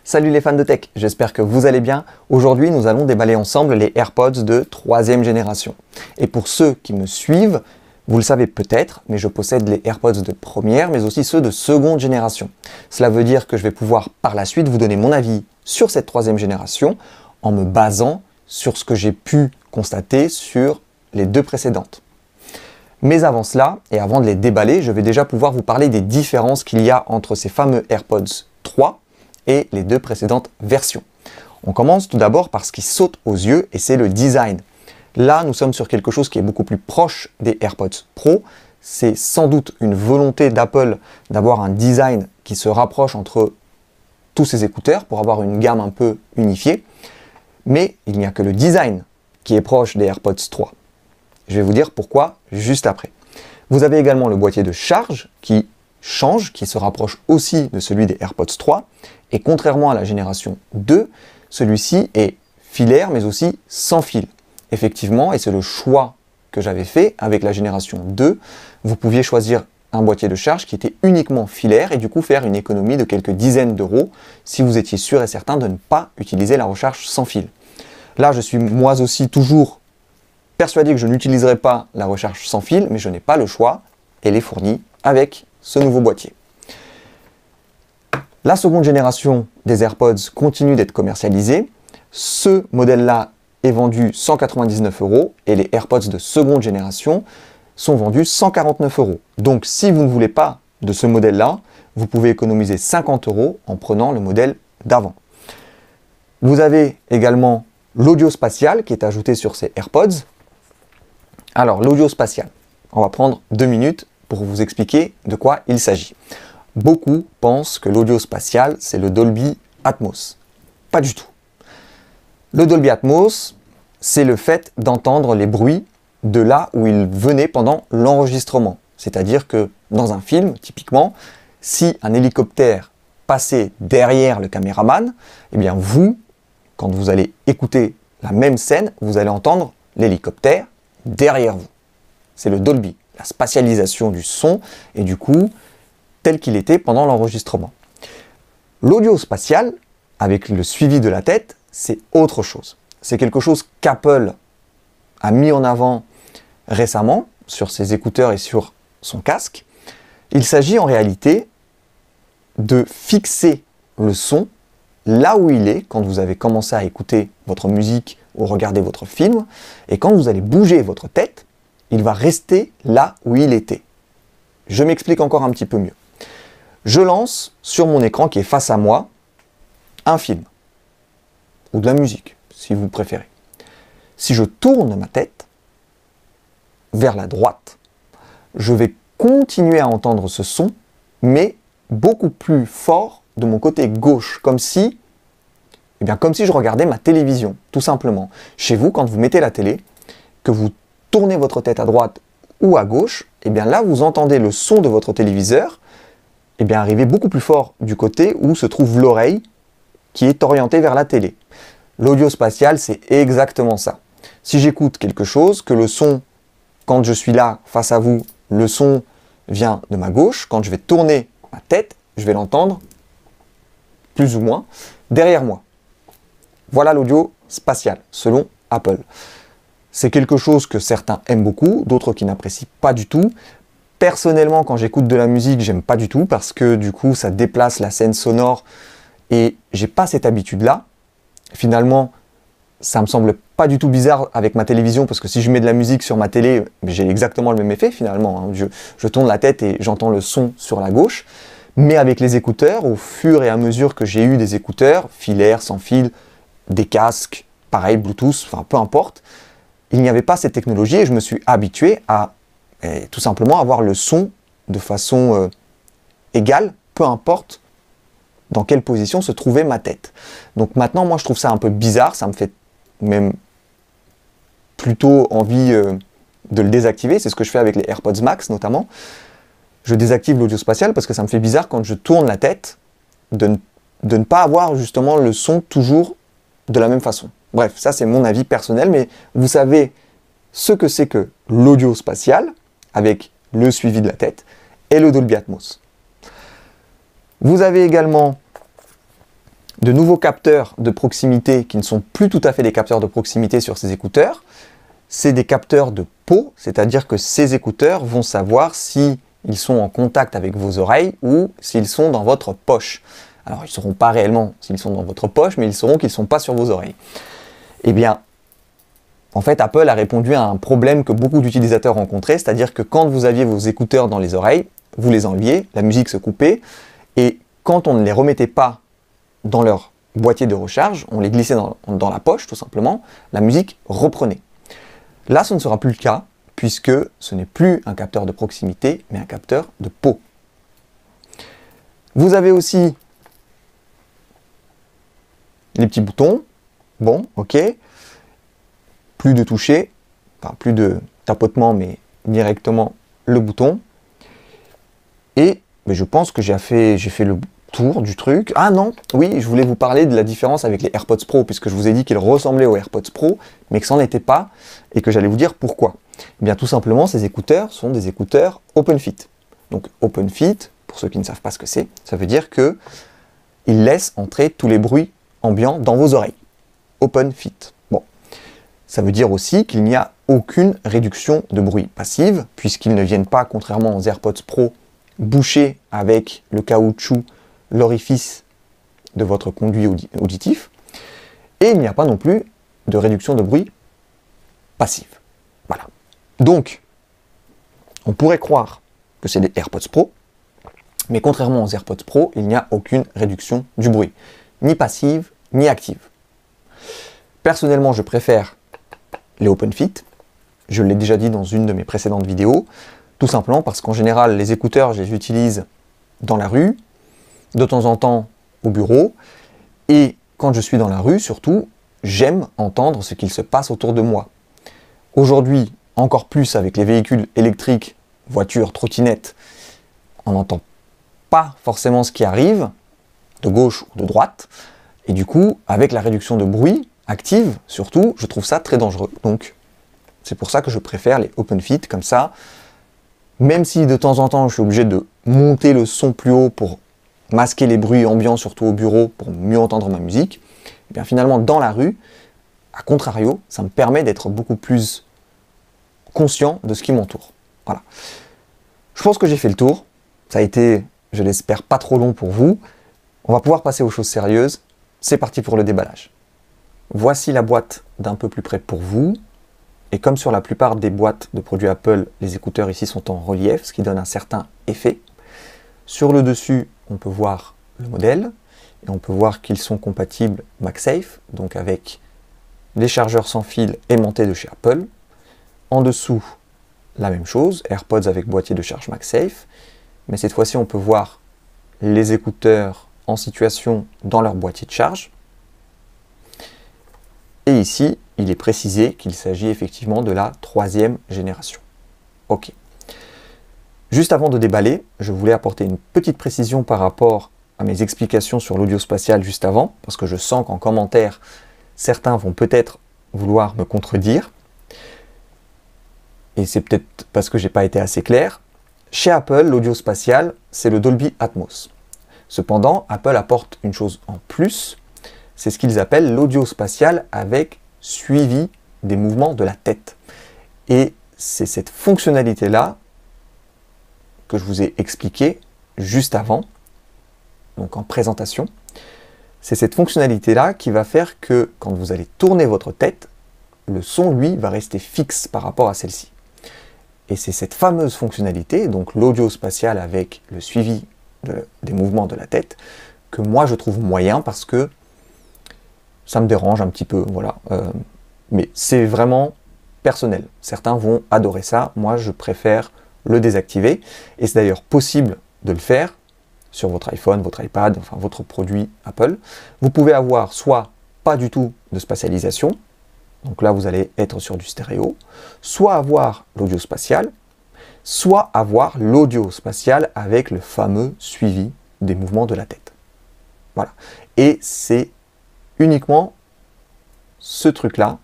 Salut les fans de tech, j'espère que vous allez bien. Aujourd'hui, nous allons déballer ensemble les AirPods de 3e génération. Et pour ceux qui me suivent, vous le savez peut-être, mais je possède les AirPods de première, mais aussi ceux de 2e génération. Cela veut dire que je vais pouvoir par la suite vous donner mon avis sur cette 3e génération en me basant sur ce que j'ai pu constater sur les 2 précédentes. Mais avant cela, et avant de les déballer, je vais déjà pouvoir vous parler des différences qu'il y a entre ces fameux AirPods 3 et les 2 précédentes versions. On commence tout d'abord par ce qui saute aux yeux et c'est le design. Là, nous sommes sur quelque chose qui est beaucoup plus proche des AirPods Pro. C'est sans doute une volonté d'Apple d'avoir un design qui se rapproche entre tous ces écouteurs pour avoir une gamme un peu unifiée. Mais il n'y a que le design qui est proche des AirPods 3. Je vais vous dire pourquoi juste après. Vous avez également le boîtier de charge qui change, qui se rapproche aussi de celui des AirPods 3. Et contrairement à la génération 2, celui-ci est filaire mais aussi sans fil. Effectivement, et c'est le choix que j'avais fait avec la génération 2, vous pouviez choisir un boîtier de charge qui était uniquement filaire et du coup faire une économie de quelques dizaines d'euros si vous étiez sûr et certain de ne pas utiliser la recharge sans fil. Là, je suis moi aussi toujours persuadé que je n'utiliserai pas la recharge sans fil, mais je n'ai pas le choix, elle est fournie avec ce nouveau boîtier. La 2e génération des AirPods continue d'être commercialisée. Ce modèle-là est vendu 199 € et les AirPods de 2e génération sont vendus 149 €. Donc si vous ne voulez pas de ce modèle-là, vous pouvez économiser 50 € en prenant le modèle d'avant. Vous avez également l'audio spatial qui est ajouté sur ces AirPods. Alors l'audio spatial, on va prendre 2 minutes pour vous expliquer de quoi il s'agit. Beaucoup pensent que l'audio spatial, c'est le Dolby Atmos. Pas du tout. Le Dolby Atmos, c'est le fait d'entendre les bruits de là où ils venaient pendant l'enregistrement. C'est-à-dire que dans un film, typiquement, si un hélicoptère passait derrière le caméraman, eh bien vous, quand vous allez écouter la même scène, vous allez entendre l'hélicoptère derrière vous. C'est le Dolby, la spatialisation du son et du coup, tel qu'il était pendant l'enregistrement. L'audio spatial, avec le suivi de la tête, c'est autre chose. C'est quelque chose qu'Apple a mis en avant récemment sur ses écouteurs et sur son casque. Il s'agit en réalité de fixer le son là où il est quand vous avez commencé à écouter votre musique ou regarder votre film, et quand vous allez bouger votre tête, il va rester là où il était. Je m'explique encore un petit peu mieux. Je lance sur mon écran qui est face à moi un film, ou de la musique, si vous préférez. Si je tourne ma tête vers la droite, je vais continuer à entendre ce son, mais beaucoup plus fort de mon côté gauche, comme si je regardais ma télévision, tout simplement. Chez vous, quand vous mettez la télé, que vous tournez votre tête à droite ou à gauche, et bien là, vous entendez le son de votre téléviseur arriver beaucoup plus fort du côté où se trouve l'oreille qui est orientée vers la télé. L'audio spatial, c'est exactement ça. Si j'écoute quelque chose, que le son, quand je suis là, face à vous, le son vient de ma gauche, quand je vais tourner ma tête, je vais l'entendre, plus ou moins, derrière moi. Voilà l'audio spatial, selon Apple. C'est quelque chose que certains aiment beaucoup, d'autres qui n'apprécient pas du tout. Personnellement, quand j'écoute de la musique, j'aime pas du tout parce que du coup, ça déplace la scène sonore et j'ai pas cette habitude-là. Finalement, ça me semble pas du tout bizarre avec ma télévision parce que si je mets de la musique sur ma télé, j'ai exactement le même effet finalement. Je tourne la tête et j'entends le son sur la gauche. Mais avec les écouteurs, au fur et à mesure que j'ai eu des écouteurs, filaires, sans fil, des casques, pareil, Bluetooth, enfin peu importe, il n'y avait pas cette technologie et je me suis habitué à tout simplement avoir le son de façon égale, peu importe dans quelle position se trouvait ma tête. Donc maintenant, moi je trouve ça un peu bizarre, ça me fait même plutôt envie de le désactiver, c'est ce que je fais avec les AirPods Max notamment. Je désactive l'audio spatial parce que ça me fait bizarre quand je tourne la tête de ne pas avoir justement le son toujours de la même façon. Bref, ça c'est mon avis personnel, mais vous savez ce que c'est que l'audio spatial avec le suivi de la tête et le Dolby Atmos. Vous avez également de nouveaux capteurs de proximité qui ne sont plus tout à fait des capteurs de proximité sur ces écouteurs. C'est des capteurs de peau, c'est-à-dire que ces écouteurs vont savoir si ils sont en contact avec vos oreilles ou s'ils sont dans votre poche. Alors, ils ne sauront pas réellement s'ils sont dans votre poche, mais ils sauront qu'ils ne sont pas sur vos oreilles. Eh bien, en fait, Apple a répondu à un problème que beaucoup d'utilisateurs rencontraient, c'est-à-dire que quand vous aviez vos écouteurs dans les oreilles, vous les enleviez, la musique se coupait, et quand on ne les remettait pas dans leur boîtier de recharge, on les glissait dans la poche, tout simplement, la musique reprenait. Là, ce ne sera plus le cas, puisque ce n'est plus un capteur de proximité, mais un capteur de peau. Vous avez aussi les petits boutons. Bon, ok. Plus de toucher, enfin plus de tapotement, mais directement le bouton. Et je pense que j'ai fait le tour du truc. Ah non, oui, je voulais vous parler de la différence avec les AirPods Pro, puisque je vous ai dit qu'ils ressemblaient aux AirPods Pro, mais que ça n'en était pas, et que j'allais vous dire pourquoi. Eh bien tout simplement, ces écouteurs sont des écouteurs OpenFit. Donc OpenFit, pour ceux qui ne savent pas ce que c'est, ça veut dire que ils laissent entrer tous les bruits ambiants dans vos oreilles. OpenFit. Bon. Ça veut dire aussi qu'il n'y a aucune réduction de bruit passive, puisqu'ils ne viennent pas, contrairement aux AirPods Pro, boucher avec le caoutchouc l'orifice de votre conduit auditif. Et il n'y a pas non plus de réduction de bruit passive. Voilà. Donc, on pourrait croire que c'est des AirPods Pro, mais contrairement aux AirPods Pro, il n'y a aucune réduction du bruit, ni passive, ni active. Personnellement, je préfère les OpenFit, je l'ai déjà dit dans une de mes précédentes vidéos, tout simplement parce qu'en général, les écouteurs, je les utilise dans la rue, de temps en temps au bureau, et quand je suis dans la rue, surtout, j'aime entendre ce qu'il se passe autour de moi. Aujourd'hui, encore plus avec les véhicules électriques, voitures, trottinettes, on n'entend pas forcément ce qui arrive, de gauche ou de droite, et du coup, avec la réduction de bruit active, surtout, je trouve ça très dangereux. Donc, c'est pour ça que je préfère les OpenFit, comme ça, même si de temps en temps, je suis obligé de monter le son plus haut pour masquer les bruits ambiants, surtout au bureau, pour mieux entendre ma musique, et bien finalement, dans la rue, à contrario, ça me permet d'être beaucoup plus conscient de ce qui m'entoure. Voilà. Je pense que j'ai fait le tour. Ça a été, je l'espère, pas trop long pour vous. On va pouvoir passer aux choses sérieuses. C'est parti pour le déballage. Voici la boîte d'un peu plus près pour vous. Et comme sur la plupart des boîtes de produits Apple, les écouteurs ici sont en relief, ce qui donne un certain effet. Sur le dessus, on peut voir le modèle. Et on peut voir qu'ils sont compatibles MagSafe, donc avec les chargeurs sans fil aimantés de chez Apple. En dessous, la même chose, AirPods avec boîtier de charge MagSafe. Mais cette fois-ci, on peut voir les écouteurs en situation dans leur boîtier de charge. Et ici, il est précisé qu'il s'agit effectivement de la 3e génération. Ok. Juste avant de déballer, je voulais apporter une petite précision par rapport à mes explications sur l'audio spatial juste avant, parce que je sens qu'en commentaire, certains vont peut-être vouloir me contredire. Et c'est peut-être parce que j'ai pas été assez clair. Chez Apple, l'audio spatial, c'est le Dolby Atmos. Cependant, Apple apporte une chose en plus, c'est ce qu'ils appellent l'audio spatial avec suivi des mouvements de la tête. Et c'est cette fonctionnalité-là que je vous ai expliqué juste avant, donc en présentation. C'est cette fonctionnalité-là qui va faire que quand vous allez tourner votre tête, le son, lui, va rester fixe par rapport à celle-ci. Et c'est cette fameuse fonctionnalité, donc l'audio spatial avec le suivi des mouvements de la tête, que moi je trouve moyen parce que ça me dérange un petit peu, voilà. Mais c'est vraiment personnel. Certains vont adorer ça, moi je préfère le désactiver. Et c'est d'ailleurs possible de le faire sur votre iPhone, votre iPad, enfin votre produit Apple. Vous pouvez avoir soit pas du tout de spatialisation, donc là vous allez être sur du stéréo, soit avoir l'audio spatial, soit avoir l'audio spatial avec le fameux suivi des mouvements de la tête. Voilà. Et c'est uniquement ce truc-là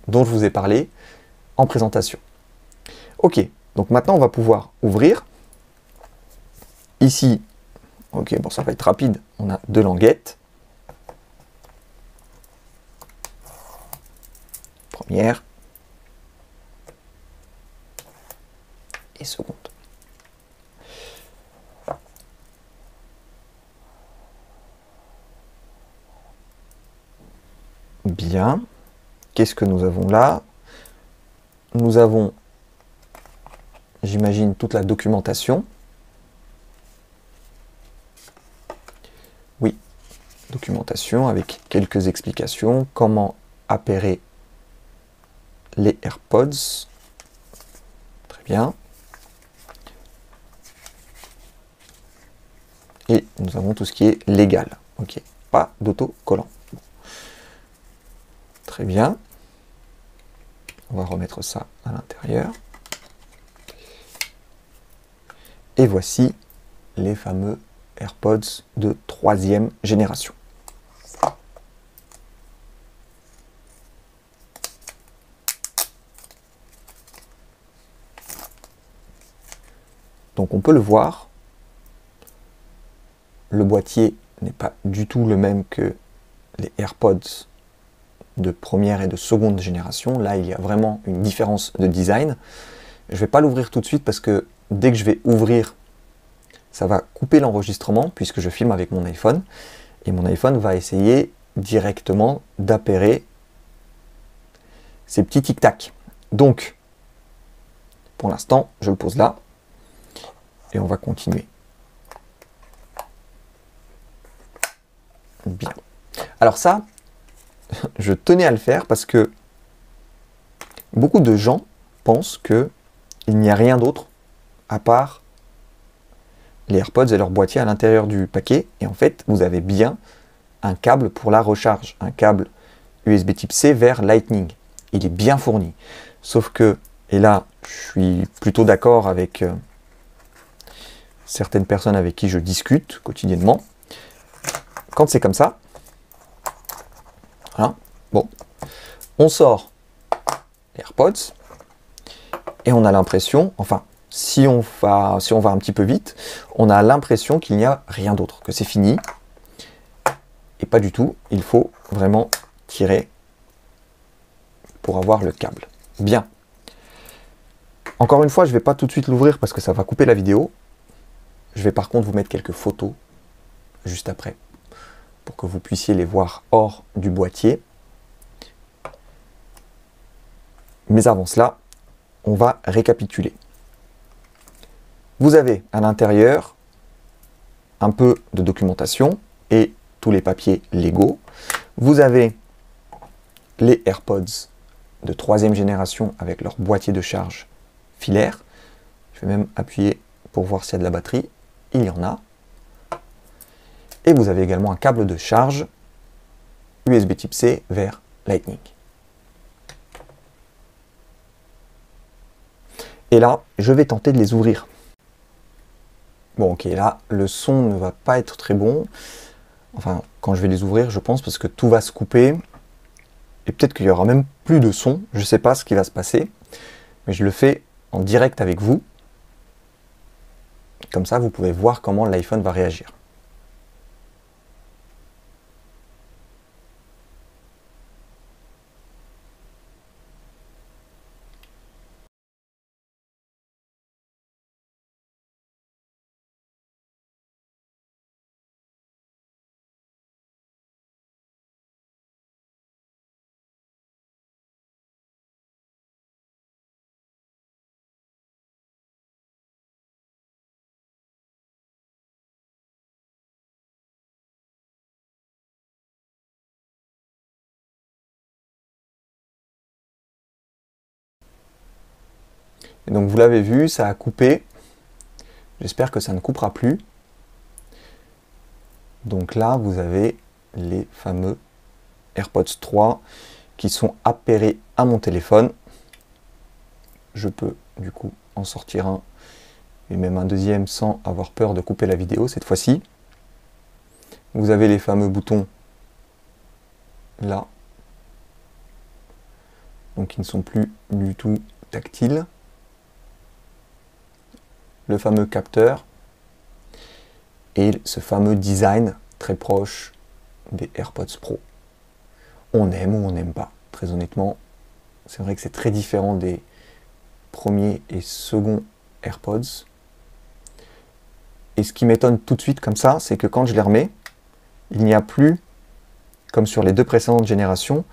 dont je vous ai parlé en présentation. Ok, donc maintenant on va pouvoir ouvrir. Ici, ok, bon ça va être rapide, on a deux languettes. première et seconde. Bien. Qu'est-ce que nous avons là? Nous avons, j'imagine, toute la documentation. Oui, documentation avec quelques explications. Comment appairer les AirPods. Très bien. Et nous avons tout ce qui est légal. Ok, pas d'autocollant. Très bien. On va remettre ça à l'intérieur. Et voici les fameux AirPods de 3e génération. Donc on peut le voir, le boîtier n'est pas du tout le même que les AirPods de première et de seconde génération. Là, il y a vraiment une différence de design. Je ne vais pas l'ouvrir tout de suite parce que dès que je vais ouvrir, ça va couper l'enregistrement puisque je filme avec mon iPhone. Et mon iPhone va essayer directement d'appairer ces petits tic-tac. Donc, pour l'instant, je le pose là. Et on va continuer. Bien. Alors ça, je tenais à le faire parce que beaucoup de gens pensent qu'il n'y a rien d'autre à part les AirPods et leur boîtier à l'intérieur du paquet. Et en fait, vous avez bien un câble pour la recharge, un câble USB type C vers Lightning. Il est bien fourni. Sauf que, et là, je suis plutôt d'accord avec certaines personnes avec qui je discute quotidiennement, quand c'est comme ça, voilà, bon, on sort les AirPods et on a l'impression, enfin, si on va un petit peu vite, on a l'impression qu'il n'y a rien d'autre, que c'est fini. Et pas du tout, il faut vraiment tirer pour avoir le câble. Bien. Encore une fois, je ne vais pas tout de suite l'ouvrir parce que ça va couper la vidéo. Je vais par contre vous mettre quelques photos juste après pour que vous puissiez les voir hors du boîtier. Mais avant cela, on va récapituler. Vous avez à l'intérieur un peu de documentation et tous les papiers légaux. Vous avez les AirPods de 3e génération avec leur boîtier de charge filaire. Je vais même appuyer pour voir s'il y a de la batterie. Il y en a. Et vous avez également un câble de charge USB type C vers Lightning. Et là, je vais tenter de les ouvrir. Bon, ok, là, le son ne va pas être très bon. Enfin, quand je vais les ouvrir, je pense, parce que tout va se couper. Et peut-être qu'il y aura même plus de son. Je ne sais pas ce qui va se passer. Mais je le fais en direct avec vous. Comme ça, vous pouvez voir comment l'iPhone va réagir. Et donc vous l'avez vu, ça a coupé. J'espère que ça ne coupera plus. Donc là, vous avez les fameux AirPods 3 qui sont appairés à mon téléphone. Je peux du coup en sortir un et même un deuxième sans avoir peur de couper la vidéo cette fois-ci. Vous avez les fameux boutons là, donc ils ne sont plus du tout tactiles. Le fameux capteur et ce fameux design très proche des AirPods Pro. On aime ou on n'aime pas. Très honnêtement, C'est vrai que c'est très différent des premiers et seconds AirPods. Et ce qui m'étonne tout de suite comme ça, c'est que quand je les remets, il n'y a plus, comme sur les deux précédentes générations,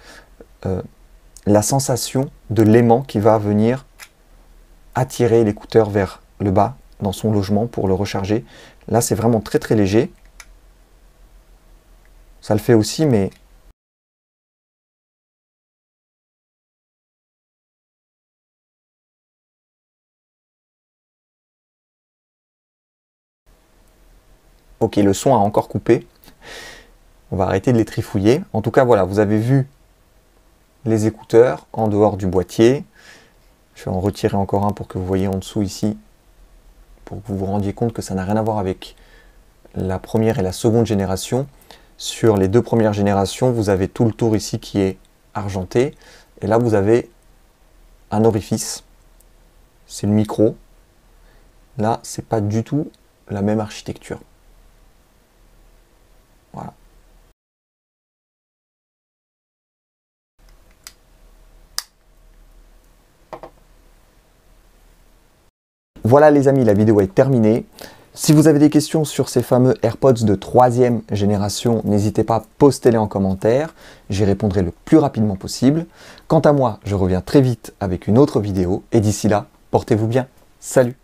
la sensation de l'aimant qui va venir attirer l'écouteur vers le bas dans son logement pour le recharger. Là, c'est vraiment très très léger. Ça le fait aussi, mais ok, le son a encore coupé. On va arrêter de les trifouiller. En tout cas, voilà, vous avez vu les écouteurs en dehors du boîtier. Je vais en retirer encore un pour que vous voyez en dessous ici, pour que vous vous rendiez compte que ça n'a rien à voir avec la première et la seconde génération. Sur les deux premières générations, vous avez tout le tour ici qui est argenté. Et là, vous avez un orifice. C'est le micro. Là, c'est pas du tout la même architecture. Voilà. Voilà les amis, la vidéo est terminée. Si vous avez des questions sur ces fameux AirPods de 3e génération, n'hésitez pas à poster-les en commentaire. J'y répondrai le plus rapidement possible. Quant à moi, je reviens très vite avec une autre vidéo. Et d'ici là, portez-vous bien. Salut!